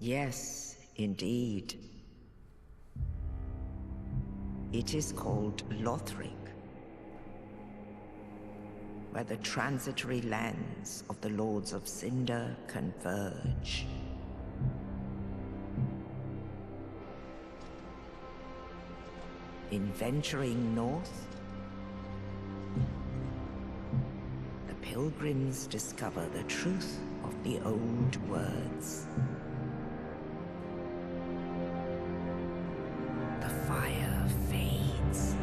Yes, indeed. It is called Lothric, where the transitory lands of the Lords of Cinder converge. In venturing north, the pilgrims discover the truth of the old words. The fire fades,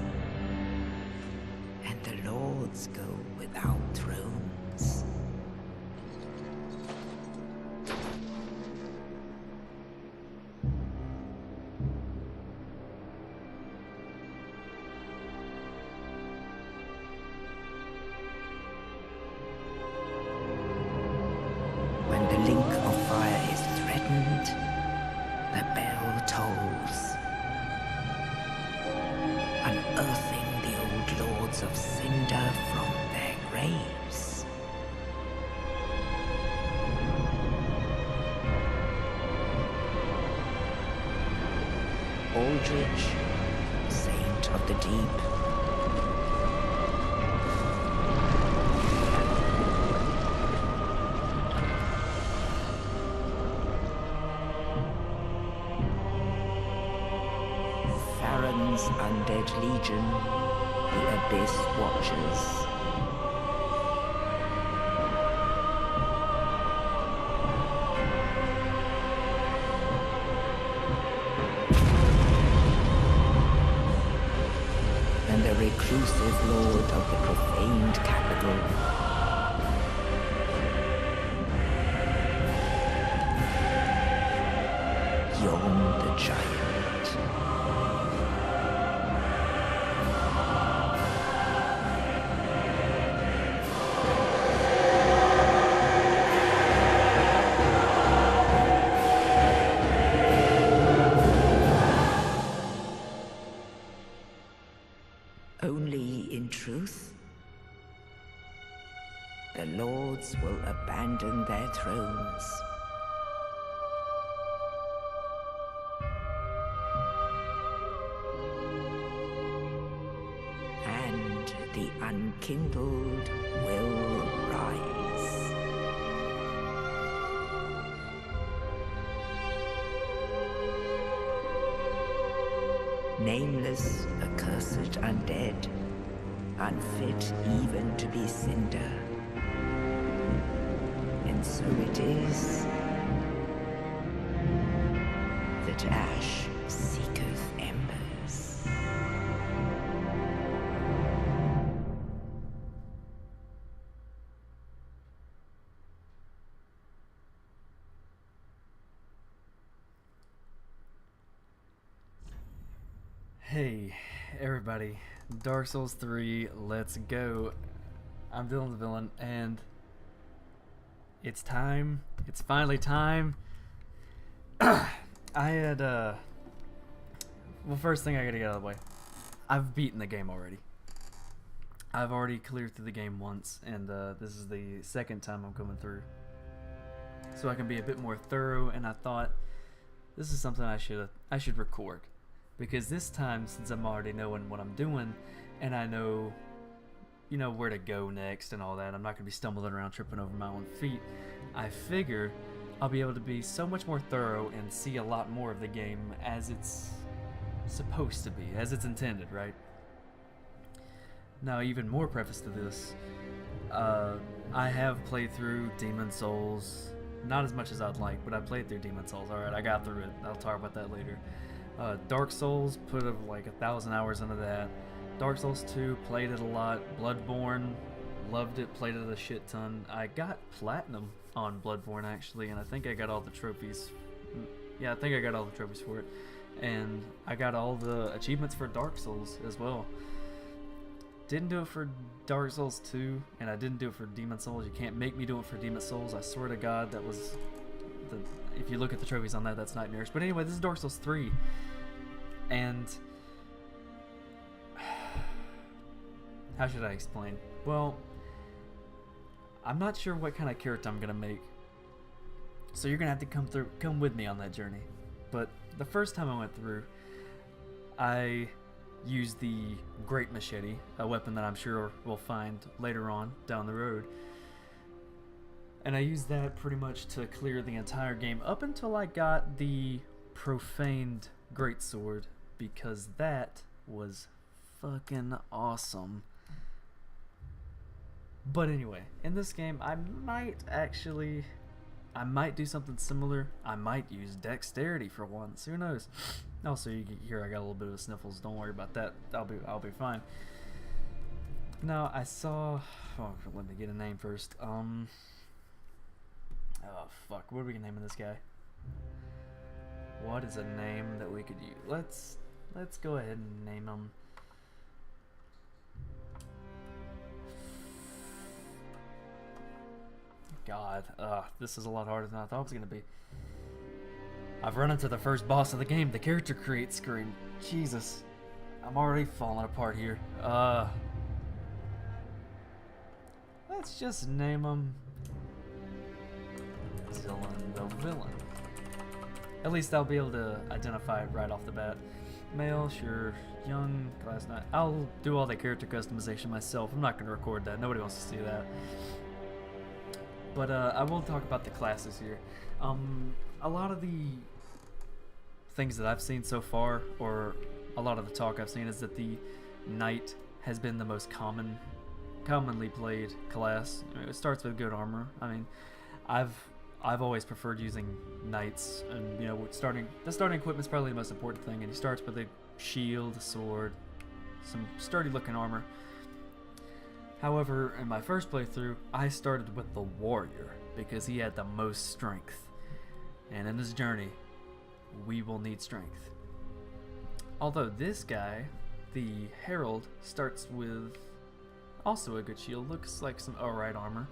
and the lords go without thrones. When the link of fire is threatened, the bell tolls, unearthing the old lords of Cinder from their graves. Aldrich, saint of the deep, Farron's undead legion, the Abyss Watchers. And the reclusive lord of the profaned capital. Yon the Giant. Only in truth, the lords will abandon their thrones. And the unkindled will rise. Nameless, accursed undead, unfit even to be cinder. And so it is that ash seeketh embers. Hey, everybody. Dark Souls 3, let's go. I'm DylanTheVillyn, and it's time. It's finally time. I had, well, first thing I gotta get out of the way. I've beaten the game already. I've already cleared through the game once, and this is the second time I'm coming through. So I can be a bit more thorough, and I thought this is something I should record. Because this time, since I'm already knowing what I'm doing, and I know, where to go next and all that, I'm not going to be stumbling around tripping over my own feet, I figure I'll be able to be so much more thorough and see a lot more of the game as it's supposed to be, as it's intended, right? Now, even more preface to this, I have played through Demon Souls, not as much as I'd like, but I played through Demon Souls. Alright, I got through it. I'll talk about that later. Dark Souls, put like 1,000 hours into that. Dark Souls 2, played it a lot. Bloodborne, loved it, played it a shit ton. I got Platinum on Bloodborne, actually, and I think I got all the trophies. Yeah, I think I got all the trophies for it. And I got all the achievements for Dark Souls as well. Didn't do it for Dark Souls 2, and I didn't do it for Demon Souls. You can't make me do it for Demon Souls. I swear to God, that was the... If you look at the trophies on that, that's nightmares. But anyway, this is Dark Souls 3. And... how should I explain? Well, I'm not sure what kind of character I'm going to make. So you're gonna have to come with me on that journey. But the first time I went through, I used the Great Machete, a weapon that I'm sure we'll find later on down the road. And I used that pretty much to clear the entire game up until I got the Profaned Greatsword, because that was fucking awesome. But anyway, in this game, I might do something similar. I might use dexterity for once. Who knows? Also, you can hear I got a little bit of the sniffles. Don't worry about that. I'll be fine. Now I saw. Oh, let me get a name first. Oh fuck. What are we naming this guy? What is a name that we could use? Let's go ahead and name him. God, this is a lot harder than I thought it was gonna be. I've run into the first boss of the game, the character create screen. Jesus, I'm already falling apart here. Let's just name him DylanTheVillyn. At least I'll be able to identify it right off the bat. Male, sure. Young, class 9. I'll do all the character customization myself. I'm not gonna record that. Nobody wants to see that. But I will talk about the classes here. A lot of the things that I've seen so far, or a lot of the talk I've seen, is that the Knight has been the most commonly played class. I mean, it starts with good armor. I mean, I've always preferred using Knights, and the starting equipment's probably the most important thing. And he starts with a shield, a sword, some sturdy looking armor. However, in my first playthrough, I started with the warrior because he had the most strength. And in this journey, we will need strength. Although this guy, the herald, starts with also a good shield. Looks like some alright armor.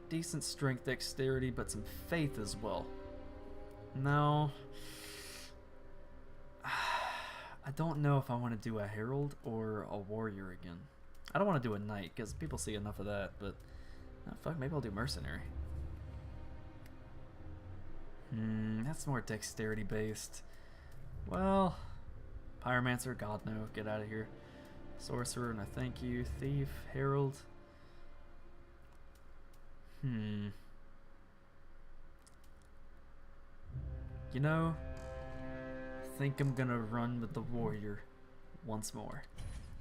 Decent strength, dexterity, but some faith as well. Now, I don't know if I want to do a herald or a warrior again. I don't want to do a knight because people see enough of that, but fuck, maybe I'll do mercenary. That's more dexterity based. Well, pyromancer, god no, get out of here. Sorcerer, no thank you. Thief, herald. I think I'm gonna run with the warrior once more.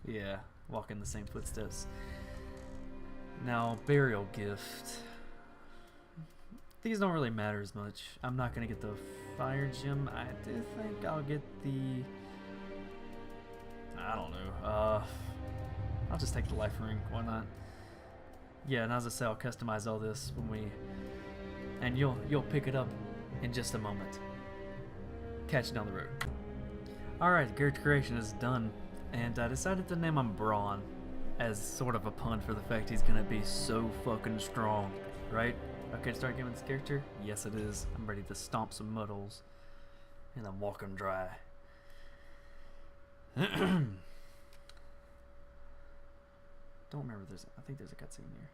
Yeah, walk in the same footsteps. Now, burial gift. These don't really matter as much. I'm not gonna get the fire gem. I do think I'll get the... I don't know. I'll just take the life ring. Why not? Yeah, and as I say, I'll customize all this when we... And you'll pick it up in just a moment. Catch you down the road. Alright, the character creation is done. And I decided to name him Braun as sort of a pun for the fact he's gonna be so fucking strong. Right? Okay, to start gaming this character? Yes, it is. I'm ready to stomp some mud holes. And then walk them dry. Don't remember I think there's a cutscene here.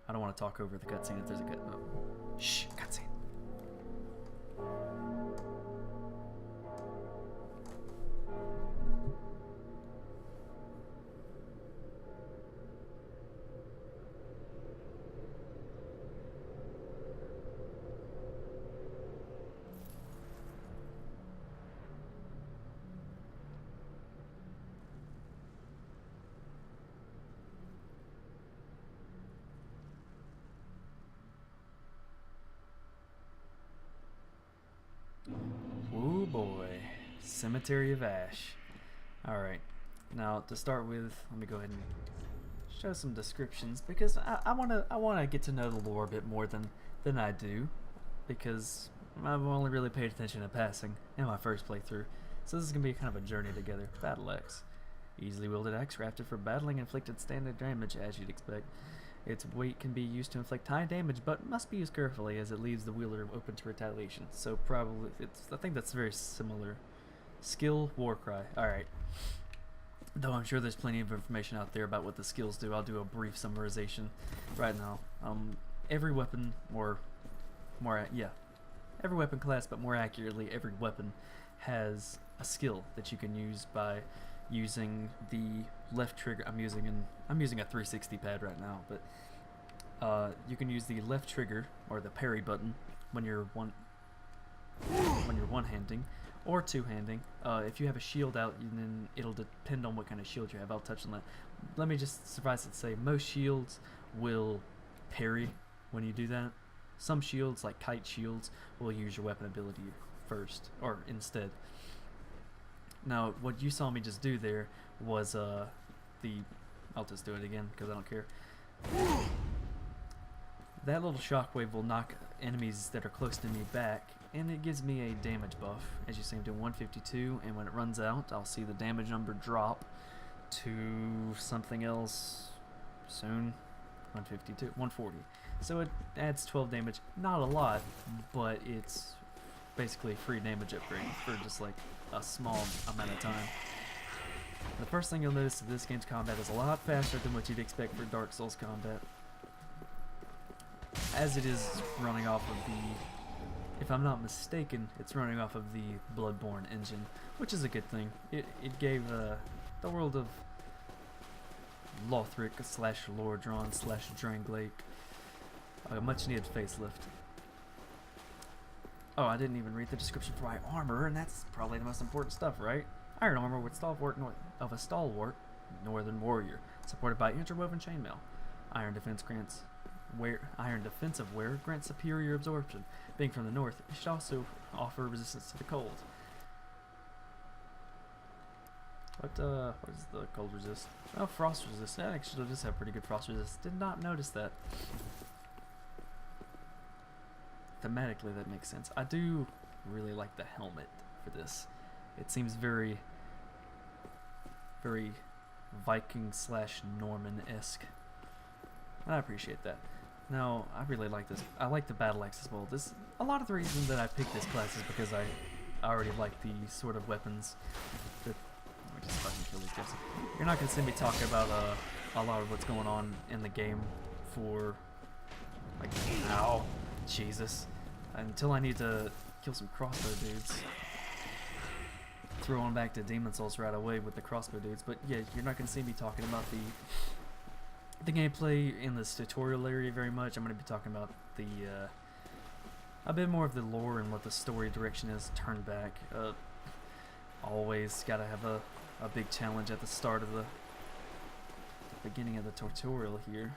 I don't want to talk over the cutscene if there's a shh, cutscene. Oh boy, Cemetary of Ash. Alright, now to start with, let me go ahead and show some descriptions because I wanna get to know the lore a bit more than I do, because I've only really paid attention to passing in my first playthrough. So this is gonna be kind of a journey together. Battle axe. Easily wielded axe crafted for battling, inflicted standard damage as you'd expect. Its weight can be used to inflict high damage, but must be used carefully as it leaves the wielder open to retaliation. So probably, I think that's very similar. Skill, war cry. Alright. Though I'm sure there's plenty of information out there about what the skills do. I'll do a brief summarization right now. Every weapon, or yeah, every weapon class, but more accurately, every weapon has a skill that you can use by using the left trigger. I'm using a 360 pad right now, but you can use the left trigger or the parry button when you're one-handing or two-handing. If you have a shield out, then it'll depend on what kind of shield you have. I'll touch on that. Let me just suffice it to say, most shields will parry when you do that. Some shields, like kite shields, will use your weapon ability first, or instead. Now, what you saw me just do there was I'll just do it again because I don't care. That little shockwave will knock enemies that are close to me back, and it gives me a damage buff. As you see, I'm doing 152, and when it runs out, I'll see the damage number drop to something else soon. 152, 140. So it adds 12 damage. Not a lot, but it's basically a free damage upgrade for just like a small amount of time. The first thing you'll notice is this game's combat is a lot faster than what you'd expect for Dark Souls combat, as it is running off of the, if I'm not mistaken, it's running off of the Bloodborne engine, which is a good thing. It gave the world of Lothric / Lordran / Dranglake a much needed facelift. Oh, I didn't even read the description for my armor, and that's probably the most important stuff, right? Iron armor with stalwart of a stalwart northern warrior, supported by interwoven chainmail. Iron defensive wear grants superior absorption. Being from the north, it should also offer resistance to the cold. What does the cold resist? Oh, frost resist. That actually does have pretty good frost resist. Did not notice that. Thematically, that makes sense. I do really like the helmet for this. It seems very, very Viking / Norman-esque. I appreciate that. Now, I really like this. I like the battle axe as well. A lot of the reason that I picked this class is because I already like the sort of weapons that. Let me just fucking kill these guys. You're not gonna see me talk about a lot of what's going on in the game for like, ow, Jesus, until I need to kill some crossbow dudes. Throw on back to Demon Souls right away with the crossbow dudes. But yeah, you're not gonna see me talking about the gameplay in this tutorial area very much. I'm going to be talking about a bit more of the lore and what the story direction is turned back. Always got to have a big challenge at the start of the beginning of the tutorial here.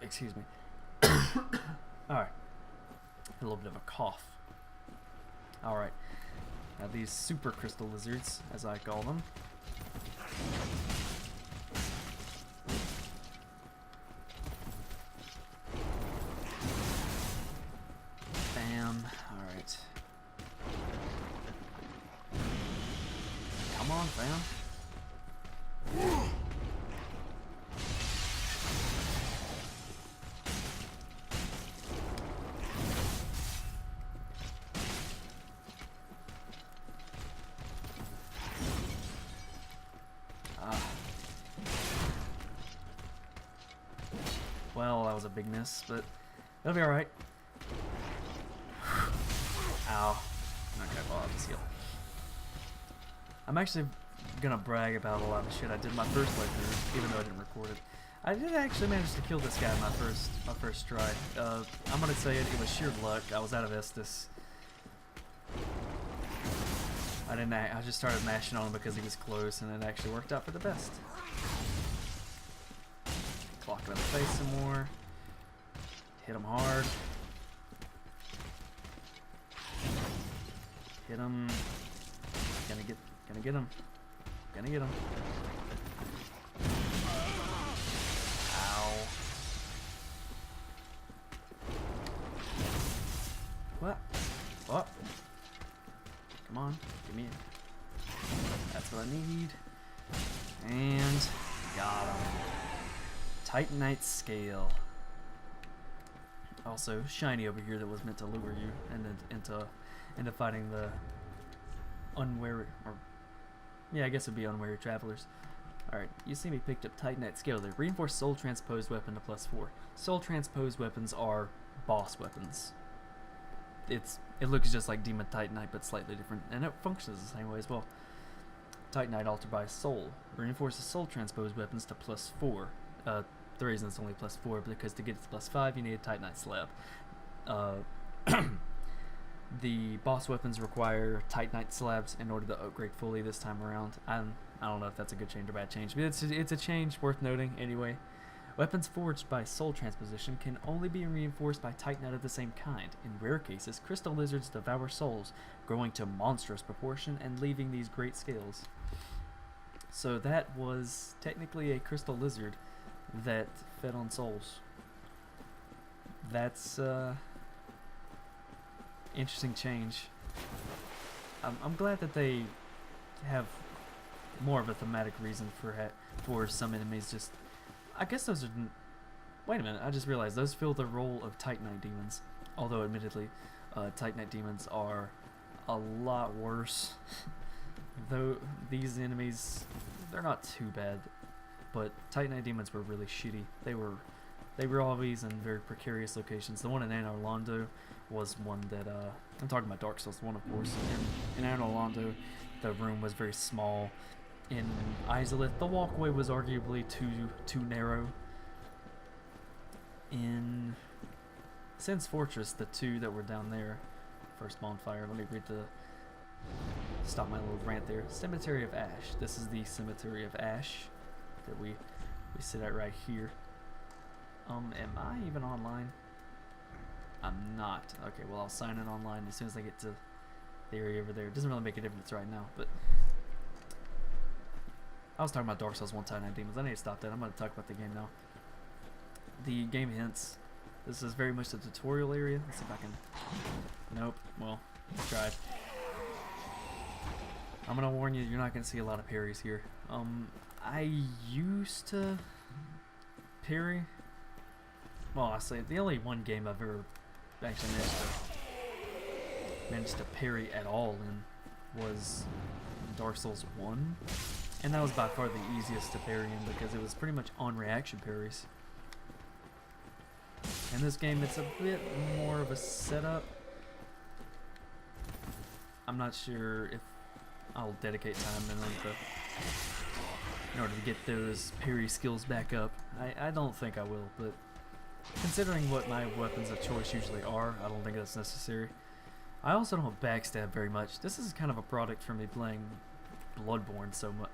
Excuse me. Alright. A little bit of a cough. Alright. Now these super crystal lizards, as I call them. Alright. Come on, fam. Well, that was a big miss, but it'll be alright. Ow. Okay, well, I'll just heal. I'm actually gonna brag about a lot of shit I did my first playthrough, even though I didn't record it. I did actually manage to kill this guy in my first try. I'm gonna say it was sheer luck. I was out of Estus. I just started mashing on him because he was close, and it actually worked out for the best. Clock him in the face some more. Hit him hard. Hit him. Gonna get him. Gonna get him. Ow. What? What? Come on, give me it. That's what I need. And got him. Titanite scale. Also, shiny over here that was meant to lure you into fighting the unwary or Yeah, I guess it'd be unwary travelers. Alright, you see me picked up Titanite Scaler. Reinforced Soul Transposed Weapon to +4. Soul Transposed weapons are boss weapons. It looks just like Demon Titanite, but slightly different, and it functions the same way as well. Titanite altered by Soul. Reinforces Soul Transposed weapons to +4. The reason it's only +4 because to get it to +5 you need a Titanite slab. The boss weapons require Titanite slabs in order to upgrade fully this time around. I don't know if that's a good change or bad change, but it's a change worth noting anyway. Weapons forged by Soul Transposition can only be reinforced by Titanite of the same kind. In rare cases, crystal lizards devour souls, growing to monstrous proportion and leaving these great scales. So that was technically a crystal lizard that fed on souls. That's interesting change. I'm glad that they have more of a thematic reason for some enemies. Just, I guess those are. Wait a minute! I just realized those fill the role of Titanite demons. Although, admittedly, Titanite demons are a lot worse. Though these enemies, they're not too bad. But Titanite demons were really shitty. They were always in very precarious locations. The one in Anor Londo was one that I'm talking about Dark Souls 1, of course. In Anor Londo, the room was very small. In Izalith, the walkway was arguably too narrow. In Sin's Fortress, the two that were down there, first bonfire. Let me read stop my little rant there. Cemetary of Ash. This is the Cemetery of Ash that we sit at right here. Am I even online? I'm not. Okay, well I'll sign in online as soon as I get to the area over there. It doesn't really make a difference right now, but I was talking about Dark Souls 1 Titanite Demons. I need to stop that. I'm going to talk about the game now. The game hints. This is very much the tutorial area. Let's see if I can... Nope. Well, tried. I'm going to warn you, you're not going to see a lot of parries here. I used to parry. Well, I say the only one game I've ever actually managed to parry at all in was Dark Souls 1, and that was by far the easiest to parry in because it was pretty much on reaction parries. In this game, it's a bit more of a setup. I'm not sure if I'll dedicate time in order to get those parry skills back up. I don't think I will, but considering what my weapons of choice usually are, I don't think that's necessary. I also don't backstab very much. This is kind of a product for me playing Bloodborne so much.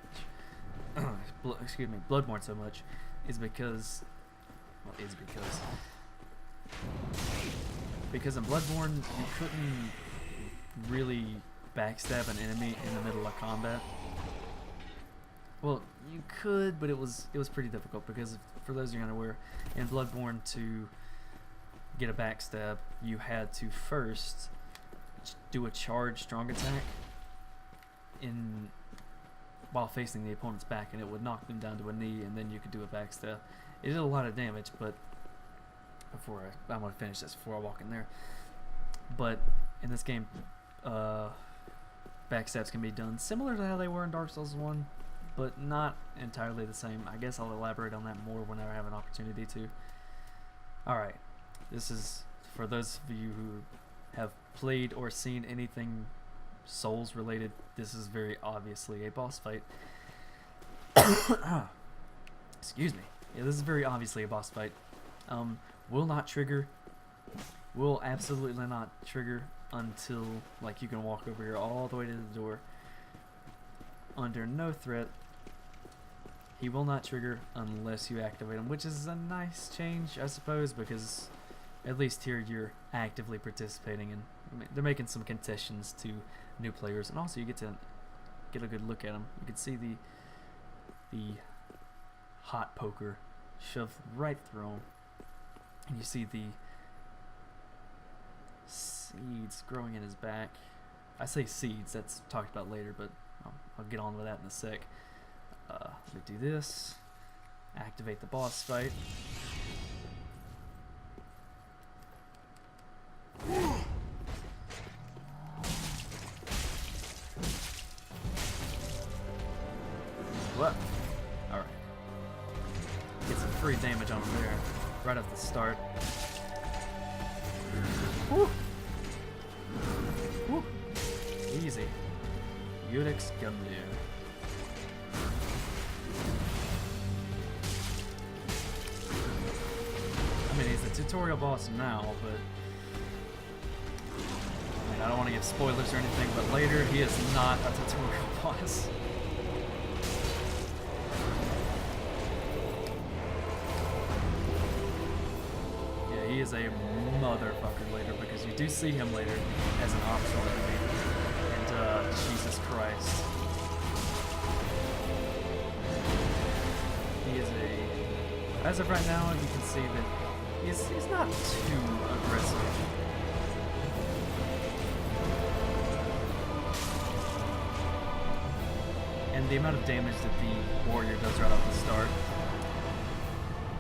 Bloodborne so much is because, well, because in Bloodborne you couldn't really backstab an enemy in the middle of combat. Well, you could, but it was pretty difficult because, for those of you unaware, in Bloodborne to get a backstab, you had to first do a charged strong attack while facing the opponent's back, and it would knock them down to a knee, and then you could do a backstab. It did a lot of damage, but I'm gonna finish this before I walk in there. But in this game, backstabs can be done similar to how they were in Dark Souls 1. But not entirely the same. I guess I'll elaborate on that more whenever I have an opportunity to. Alright, this is for those of you who have played or seen anything Souls related. This is very obviously a boss fight. Excuse me. Yeah, this is very obviously a boss fight. Will not trigger. Will absolutely not trigger until, like, you can walk over here all the way to the door. Under no threat. He will not trigger unless you activate him, which is a nice change, I suppose, because at least here you're actively participating in. They're making some concessions to new players, and also you get to get a good look at him. You can see the hot poker shoved right through him, and you see the seeds growing in his back. I say seeds, that's talked about later, but I'll get on with that in a sec. We do this, activate the boss fight. free damage on him there, right at the start. Woo! Woo! Easy. Udex Gundir. I mean, he's a tutorial boss now, but I mean, I don't want to give spoilers or anything, but later he is not a tutorial boss. Yeah, he is a motherfucker later, because you do see him later as an optional enemy. And Jesus Christ. He is a... As of right now, you can see that he's not too aggressive. And the amount of damage that the warrior does right off the start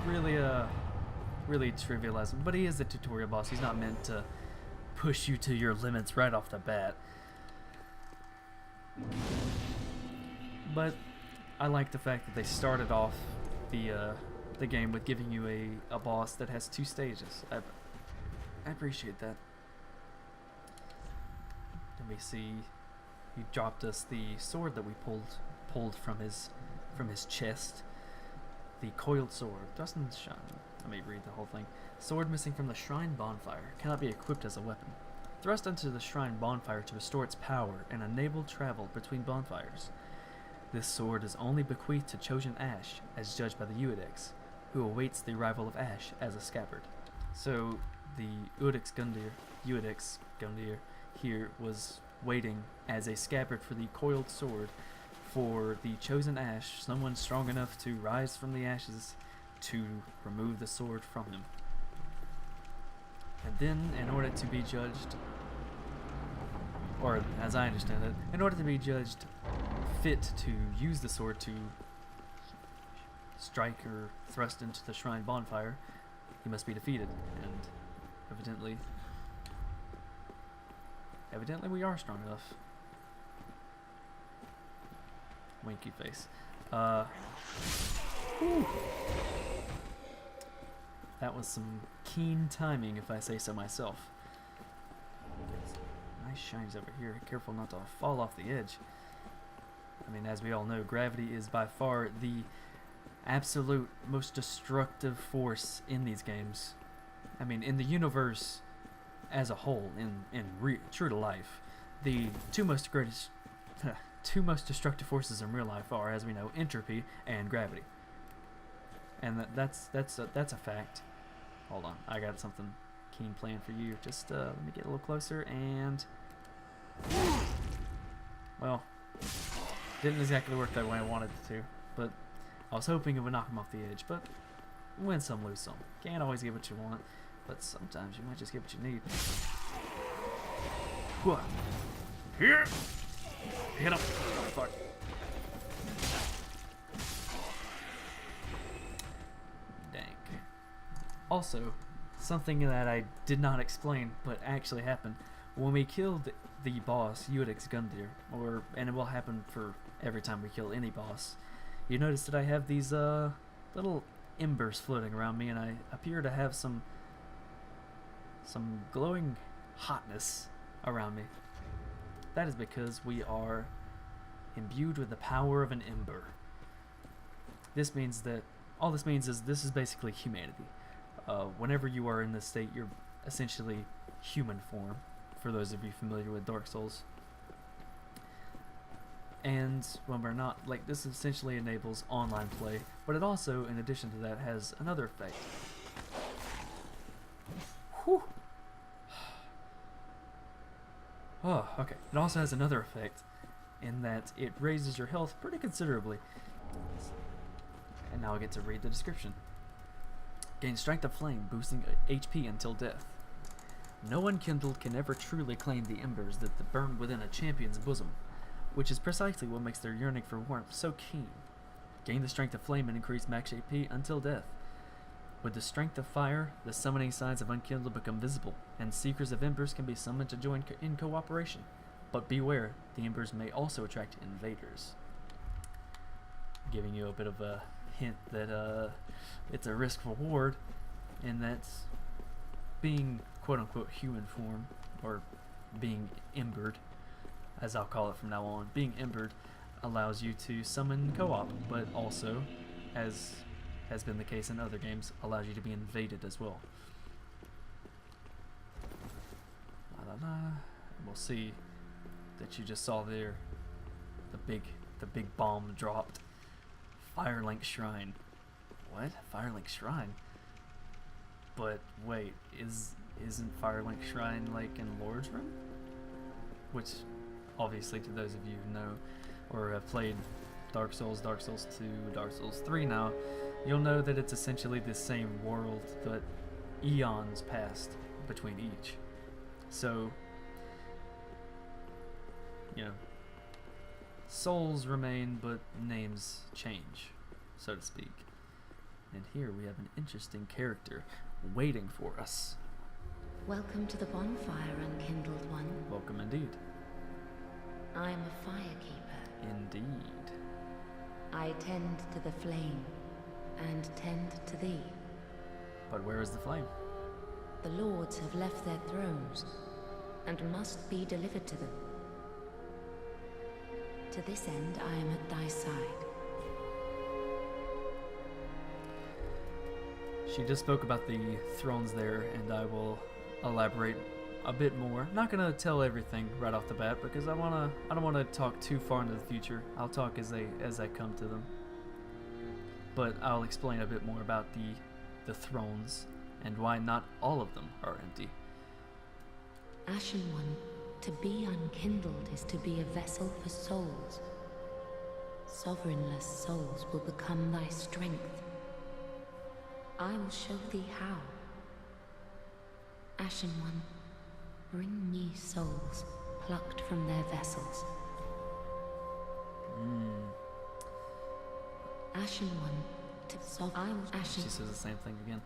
really trivializes him. But he is a tutorial boss. He's not meant to push you to your limits right off the bat. But I like the fact that they started off the game with giving you a boss that has 2 stages. I appreciate that. Let me see. He dropped us the sword that we pulled from his chest. The coiled sword. Doesn't shine. Let me read the whole thing. Sword missing from the shrine bonfire. Cannot be equipped as a weapon. Thrust into the shrine bonfire to restore its power and enable travel between bonfires. This sword is only bequeathed to chosen Ash, as judged by the Udex, who awaits the arrival of Ash as a scabbard. So the Udex Gundir here was waiting as a scabbard for the coiled sword for the chosen Ash, someone strong enough to rise from the ashes to remove the sword from him. And then, in order to be judged, or as I understand it, in order to be judged fit to use the sword to strike or thrust into the shrine bonfire, he must be defeated. And evidently we are strong enough. Winky face. Whew. That was some keen timing, if I say so myself. Nice shines over here. Careful not to fall off the edge. I mean, as we all know, gravity is by far the absolute most destructive force in these games. I mean, in the universe as a whole, true to life, the two most destructive forces in real life are, as we know, entropy and gravity. And that's a fact. Hold on, I got something keen planned for you. Just let me get a little closer and... Well, didn't exactly work that way I wanted it to, but I was hoping it would knock him off the edge. But win some, lose some. Can't always get what you want, but sometimes you might just get what you need. Here! Hit him! Fuck. Dank. Also, something that I did not explain, but actually happened. When we killed the boss, Udex Gundir, and it will happen for every time we kill any boss, you notice that I have these little embers floating around me, and I appear to have some glowing hotness around me. That is because we are imbued with the power of an ember. This means that all this means is this is basically humanity. Whenever you are in this state, you're essentially human form, for those of you familiar with Dark Souls. And when we're not, like, this essentially enables online play, but it also, in addition to that, has another effect. Whew. Oh, okay. It also has another effect in that it raises your health pretty considerably. And now I get to read the description. Gain strength of flame, boosting HP until death. No unkindled can ever truly claim the embers that burn within a champion's bosom, which is precisely what makes their yearning for warmth so keen. Gain the strength of flame and increase max HP until death. With the strength of fire, the summoning signs of unkindled become visible, and seekers of embers can be summoned to join in cooperation. But beware, the embers may also attract invaders. Giving you a bit of a hint that it's a risk reward, and that's being quote unquote human form, or being embered, as I'll call it from now on. Being embered allows you to summon co-op, but also, as has been the case in other games, allows you to be invaded as well. We'll see that you just saw there the big bomb dropped. Firelink Shrine. What? Firelink Shrine? But wait, isn't Firelink Shrine like in Lord's Room? Which, obviously, to those of you who know or have played Dark Souls 2, Dark Souls 3 now, you'll know that it's essentially the same world, but eons passed between each. So, you know, souls remain, but names change, so to speak. And here we have an interesting character waiting for us. Welcome to the bonfire, unkindled one. Welcome indeed. I am a firekeeper. Indeed. I tend to the flame, and tend to thee. But where is the flame? The lords have left their thrones, and must be delivered to them. To this end, I am at thy side. She just spoke about the thrones there, and I will elaborate a bit more. Not gonna tell everything right off the bat because I don't wanna talk too far into the future. I'll talk as I come to them. But I'll explain a bit more about the thrones and why not all of them are empty. Ashen One, to be unkindled is to be a vessel for souls. Sovereignless souls will become thy strength. I will show thee how. Ashen One, bring me souls plucked from their vessels. Ashen One, to I will ashen. She says the same thing again.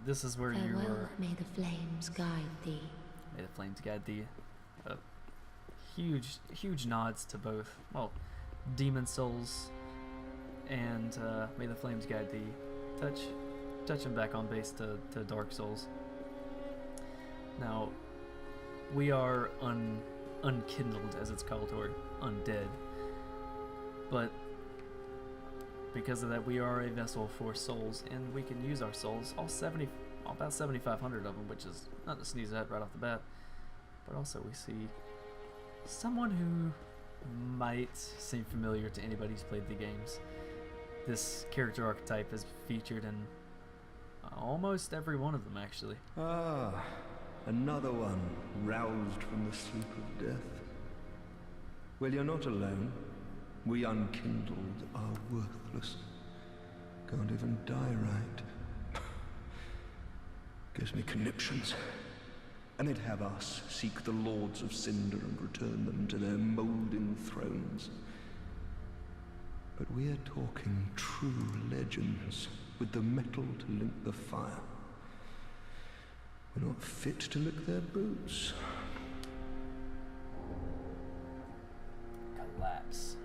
This is where Farewell, you were. may the flames guide thee. May the flames guide thee. Huge nods to both. Well, demon souls and may the flames guide thee. Touching back on base to Dark Souls. Now, we are unkindled, as it's called, or undead. But because of that, we are a vessel for souls, and we can use our souls, about 7,500 of them, which is not to sneeze at right off the bat. But also we see someone who might seem familiar to anybody who's played the games. This character archetype is featured in almost every one of them, actually. Ah, another one roused from the sleep of death. Well, you're not alone. We unkindled are worthless. Can't even die right. Gives me conniptions. And they'd have us seek the lords of Cinder and return them to their moulding thrones. But we're talking true legends, with the metal to link the fire. We're not fit to lick their boots. Collapse.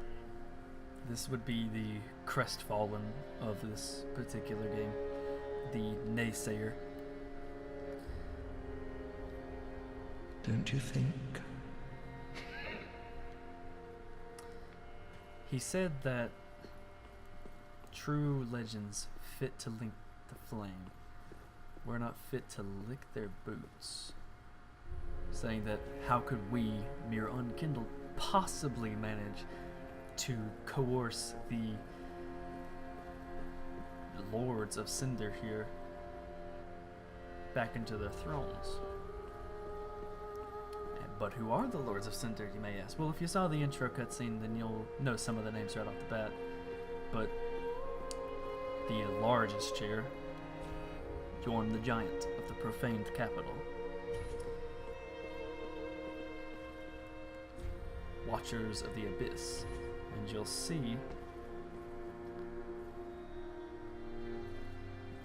This would be the crestfallen of this particular game. The naysayer. Don't you think? He said that true legends fit to link the flame. We're not fit to lick their boots. Saying that how could we, mere unkindled, possibly manage to coerce the lords of Cinder here back into their thrones? But who are the lords of Cinder, you may ask? Well, if you saw the intro cutscene, then you'll know some of the names right off the bat. But the largest chair, Jorn the Giant of the profaned capital. Watchers of the Abyss. And you'll see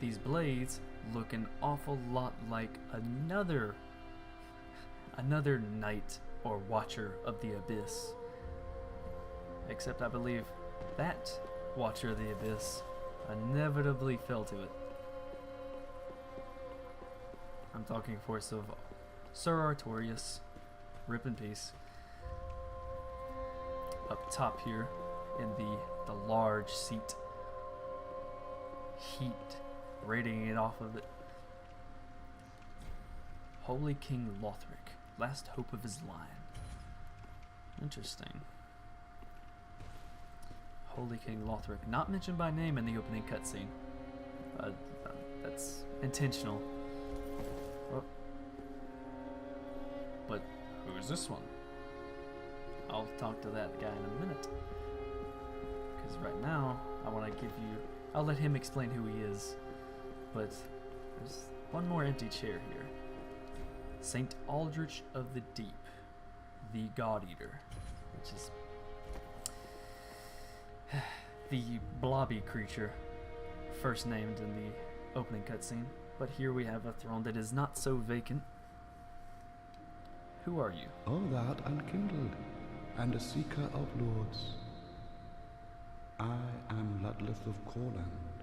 these blades look an awful lot like another knight or watcher of the Abyss. Except I believe that Watcher of the Abyss, inevitably fell to it. I'm talking, of course, of Sir Artorias, rip in peace. Up top here, in the large seat, heat radiating off of it. Holy King Lothric, last hope of his line. Interesting. Holy King Lothric, not mentioned by name in the opening cutscene. That's intentional. Oh. But who is this one? I'll talk to that guy in a minute. Because right now, I want to give you... I'll let him explain who he is. But there's one more empty chair here. Saint Aldrich of the Deep, the God Eater, which is the blobby creature first named in the opening cutscene. But here we have a throne that is not so vacant. Who are you? O thou unkindled, and a seeker of lords. I am Ludleth of Corland.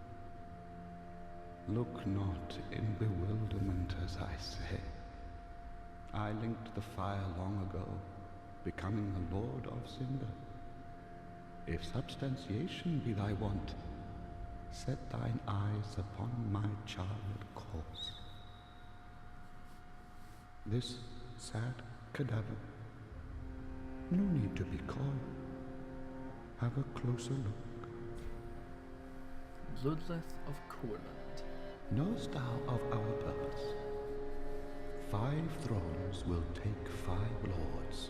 Look not in bewilderment as I say. I linked the fire long ago, becoming the Lord of Cinder. If substantiation be thy want, set thine eyes upon my charred corpse. This sad cadaver, no need to be coy. Have a closer look. Ludleth of Corland. Knowest thou of our purpose? 5 thrones will take 5 lords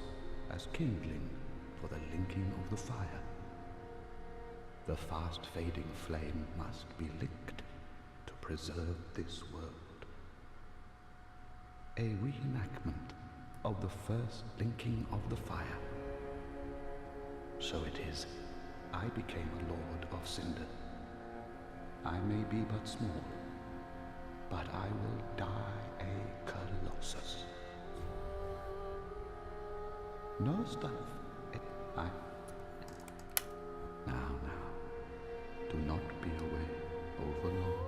as kindling for the linking of the fire. The fast-fading flame must be licked to preserve this world. A reenactment of the first linking of the fire. So it is, I became a Lord of Cinder. I may be but small, but I will die a Colossus. No stuff. Now, do not be away overlong.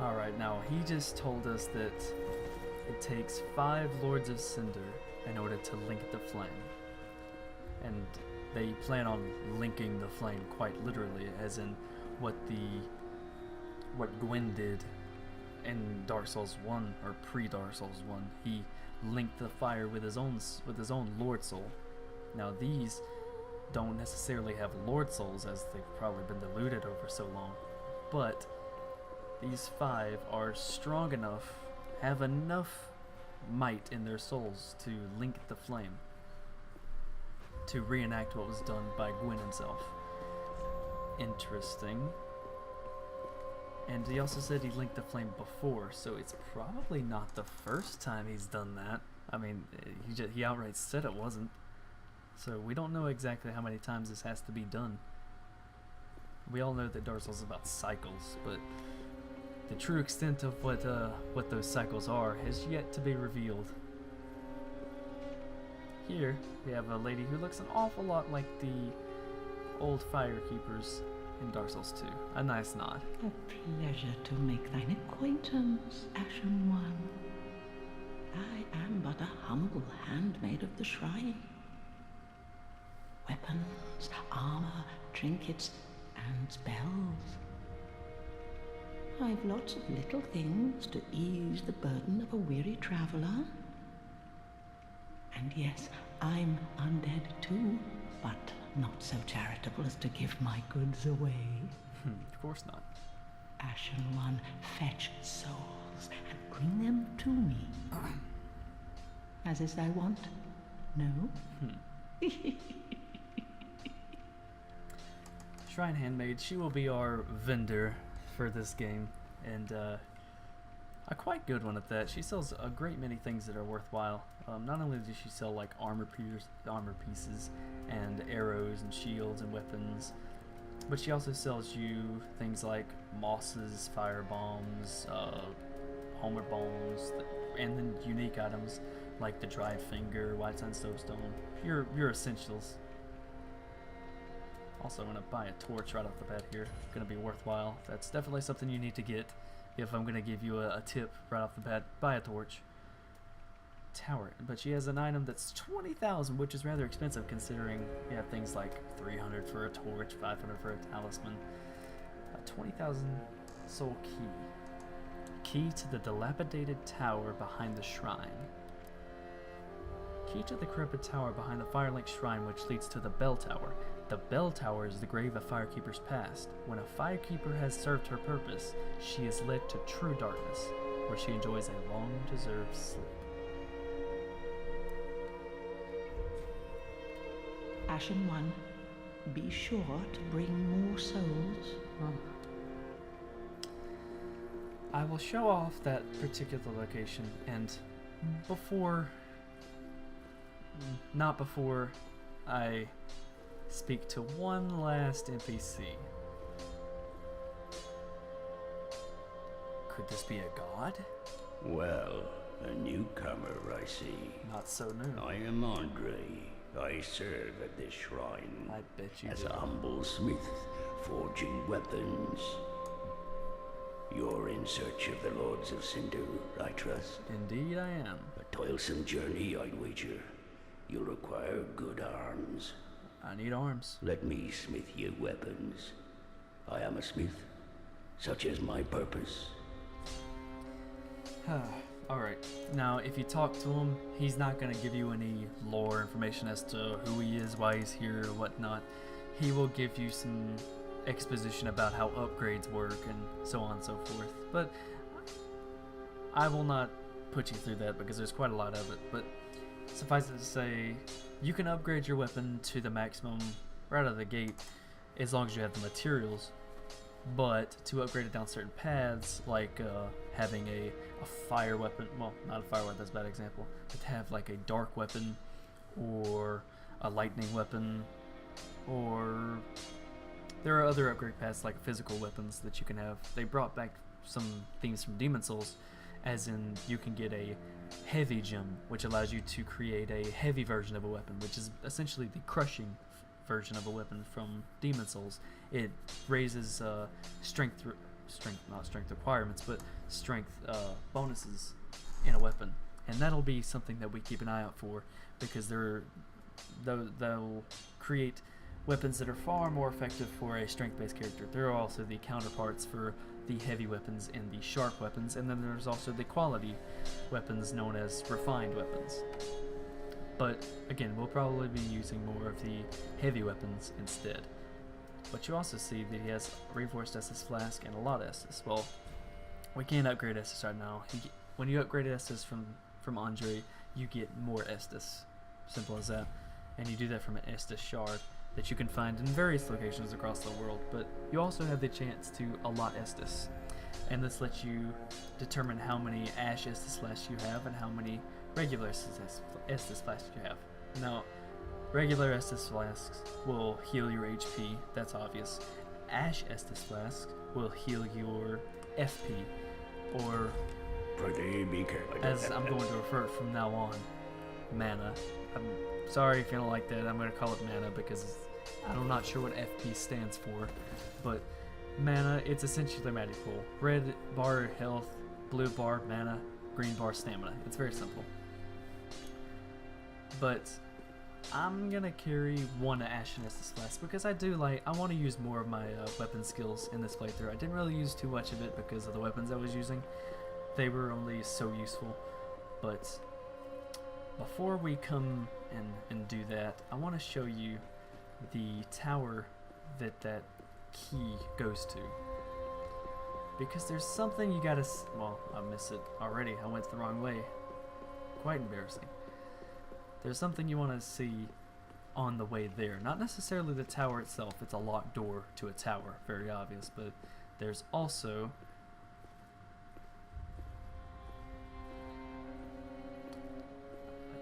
Alright, now he just told us that it takes 5 Lords of Cinder in order to link the flame. And they plan on linking the flame quite literally, as in what Gwyn did in Dark Souls 1 or pre-Dark Souls 1. He linked the fire with his own Lord Soul. Now these don't necessarily have Lord Souls, as they've probably been diluted over so long, but these 5 are strong enough, have enough might in their souls to link the flame, to reenact what was done by Gwyn himself. Interesting. And he also said he linked the flame before, so it's probably not the first time he's done that. I mean, he outright said it wasn't. So we don't know exactly how many times this has to be done. We all know that Dark Souls is about cycles, but the true extent of what those cycles are has yet to be revealed. Here we have a lady who looks an awful lot like the old firekeepers in Dark Souls 2. A nice nod. A pleasure to make thine acquaintance, Ashen One. I am but a humble handmaid of the shrine. Weapons, armor, trinkets, and spells. I've lots of little things to ease the burden of a weary traveler. And yes, I'm undead too, but not so charitable as to give my goods away. Of course not. Ashen One, fetch souls and bring them to me. As is thy wont? No? Shrine Handmaid, she will be our vendor for this game, and a quite good one at that. She sells a great many things that are worthwhile. Not only does she sell like armor pieces and arrows and shields and weapons, but she also sells you things like mosses, fire bombs, homeward bombs, and then unique items like the dried finger, white sunstone stone, your essentials. Also, I'm going to buy a torch right off the bat here. Going to be worthwhile. That's definitely something you need to get. If I'm going to give you a tip right off the bat, buy a torch. Tower. But she has an item that's 20,000, which is rather expensive considering you have things like 300 for a torch, 500 for a talisman. 20,000 soul key. Key to the dilapidated tower behind the shrine. Key to the decrepit tower behind the Firelink Shrine, which leads to the Bell Tower. The Bell Tower is the grave of Firekeeper's past. When a Firekeeper has served her purpose, she is led to true darkness, where she enjoys a long-deserved sleep. Ashen One, be sure to bring more souls. I will show off that particular location, and not before I speak to one last NPC. Could this be a god? Well, a newcomer, I see. Not so new. I am Andre. I serve at this shrine I bet you as do. a humble smith, forging weapons. You're in search of the Lords of Cinder, I trust. Indeed I am. A toilsome journey, I'd wager. You'll require good arms. I need arms. Let me smith you weapons. I am a smith. Such is my purpose. Alright, now if you talk to him, he's not going to give you any lore information as to who he is, why he's here, or whatnot. He will give you some exposition about how upgrades work and so on and so forth. But I will not put you through that because there's quite a lot of it. But suffice it to say, you can upgrade your weapon to the maximum right out of the gate as long as you have the materials. But to upgrade it down certain paths, like having a fire weapon, well, not a fire weapon, that's a bad example, but to have like a dark weapon or a lightning weapon, or there are other upgrade paths like physical weapons that you can have. They brought back some themes from Demon Souls, as in you can get a heavy gem, which allows you to create a heavy version of a weapon, which is essentially the crushing version of a weapon from Demon Souls. It raises strength requirements, but strength bonuses in a weapon, and that'll be something that we keep an eye out for, because they'll create weapons that are far more effective for a strength-based character. There are also the counterparts for the heavy weapons and the sharp weapons, and then there's also the quality weapons known as refined weapons. But again, we'll probably be using more of the heavy weapons instead. But you also see that he has Reinforced Estus Flask and a lot of Estus. Well, we can't upgrade Estus right now. When you upgrade Estus from Andre, you get more Estus. Simple as that. And you do that from an Estus shard that you can find in various locations across the world. But you also have the chance to allot Estus. And this lets you determine how many Ash Estus Flasks you have and how many regular Estus Flasks you have. Now, regular Estus Flasks will heal your HP, that's obvious. Ash Estus Flasks will heal your FP, or as I'm going to refer it from now on, mana. I'm sorry if you don't like that, I'm going to call it mana because I'm not sure what FP stands for, but mana, it's essentially mana pool. Red bar health, blue bar mana, green bar stamina. It's very simple. But I'm gonna carry one Ashen Estus Flask because I want to use more of my weapon skills in this playthrough. I didn't really use too much of it because of the weapons I was using. They were only so useful. But before we come and do that, I want to show you the tower that key goes to. Because there's something you gotta... Well, I missed it already. I went the wrong way. Quite embarrassing. There's something you want to see on the way there. Not necessarily the tower itself. It's a locked door to a tower. Very obvious. But there's also...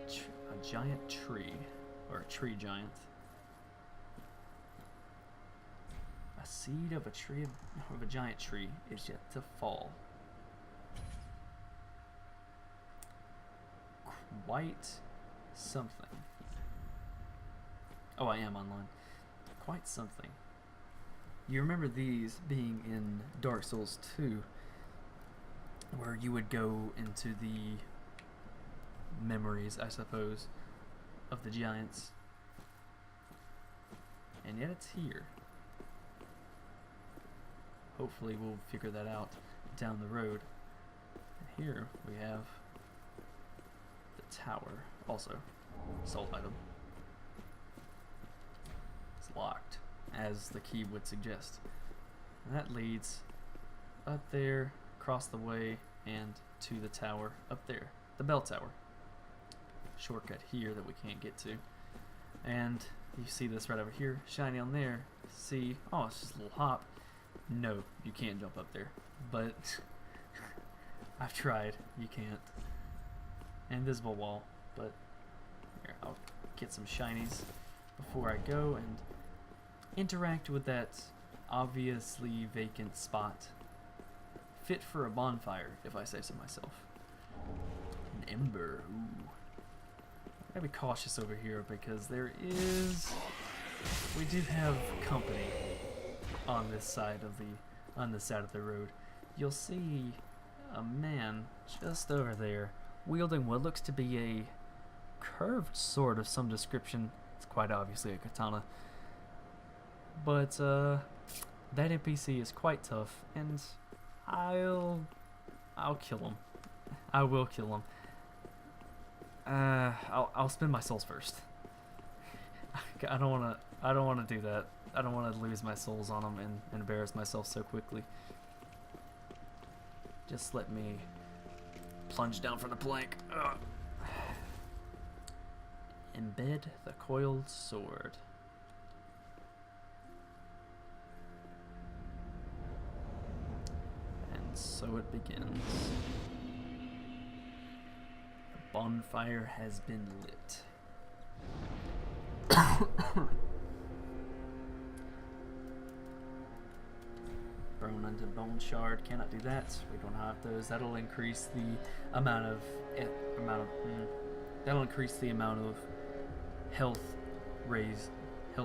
a giant tree. Or a tree giant. A seed of a giant tree is yet to fall. Quite something. Oh, I am online. quite something. You remember these being in Dark Souls 2, where you would go into the memories, I suppose, of the giants. And yet it's here. Hopefully we'll figure that out down the road. And here we have the tower, also soul item. It's locked, as the key would suggest. And that leads up there, across the way, and to the tower up there, the bell tower. Shortcut here that we can't get to. And you see this right over here, shiny on there. See, oh, it's just a little hop. No, you can't jump up there. But I've tried, you can't. Invisible wall, but here, I'll get some shinies before I go and interact with that obviously vacant spot. Fit for a bonfire, if I say so myself. An ember, ooh. I gotta be cautious over here because we do have company on this side of the road. You'll see a man just over there wielding what looks to be a curved sword of some description. It's quite obviously a katana. But that NPC is quite tough, and I'll kill him. I will kill him. I'll spend my souls first. I don't wanna do that. I don't wanna lose my souls on him and embarrass myself so quickly. Just let me plunge down from the plank. Ugh. Embed the coiled sword. And so it begins. The bonfire has been lit. Bone unto bone shard, cannot do that. We don't have those. That'll increase the amount of health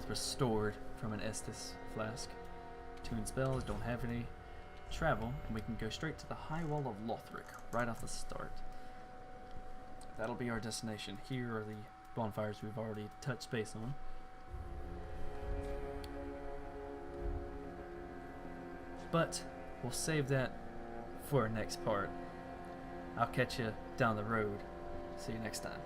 restored from an Estus flask. Tune spells, don't have any. Travel, and we can go straight to the high wall of Lothric right off the start. That'll be our destination. Here are the bonfires we've already touched base on. But we'll save that for our next part. I'll catch you down the road. See you next time.